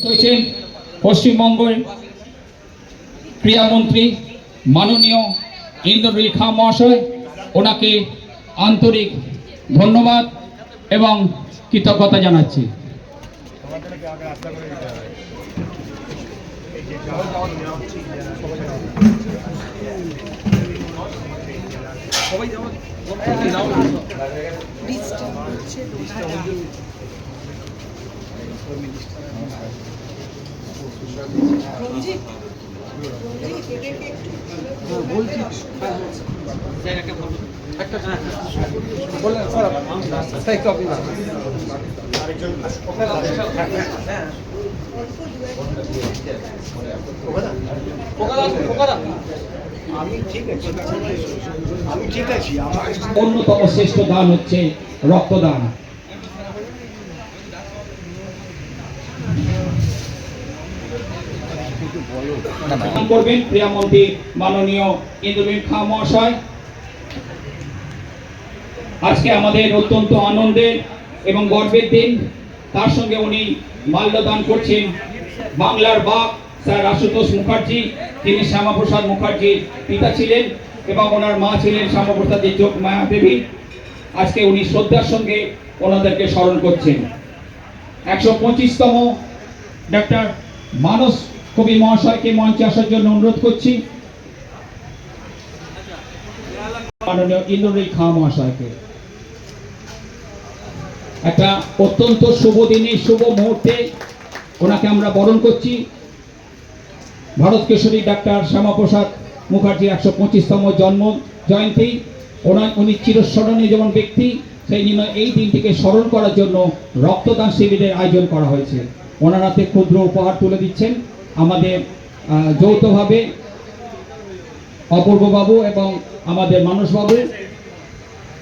হয়েছেন পশ্চিমবঙ্গের ক্রীড়ামন্ত্রী মাননীয় ইন্দ্রনীল খাঁ মহাশয়। ওনাকে আন্তরিক ধন্যবাদ এবং কৃতজ্ঞতা জানাচ্ছি। অন্যতম শ্রেষ্ঠ দান হচ্ছে রক্তদান। করবেন ক্রীড়ামন্ত্রী মাননীয় ইন্দ্রনীল খাঁ মহাশয়। আজকে আমাদের অত্যন্ত আনন্দের এবং গর্বের দিন। তার সঙ্গে উনি মাল্যদান করছেন বাংলার বাপ স্যার আশুতোষ মুখার্জি, তিনি শ্যামাপ্রসাদ মুখার্জির পিতা ছিলেন এবং ওনার মা ছিলেন শ্যামাপ্রসাদ যোগ মায়া দেবী। আজকে উনি শ্রদ্ধার সঙ্গে ওনাদেরকে স্মরণ করছেন। 125তম ডক্টর মানস কবি মহাশয়কে মঞ্চে আসার জন্য অনুরোধ করছি। মাননীয় ইন্দ্রনীল খাঁ মহাশয়কে একটা অত্যন্ত শুভ দিনে শুভ মুহূর্তে ওনাকে আমরা বরণ করছি। ভারত কেশরী ডাক্তার শ্যামাপ্রসাদ মুখার্জি 125তম জন্ম জয়ন্তী। উনি চিরস্মরণীয় যেমন ব্যক্তি, সেই জন্য এই দিনটিকে স্মরণ করার জন্য রক্তদান শিবিরের আয়োজন করা হয়েছে। ওনার হাতে ক্ষুদ্র উপহার তুলে দিচ্ছেন আমাদের যৌথভাবে অপূর্ব বাবু এবং আমাদের মানস বাবু।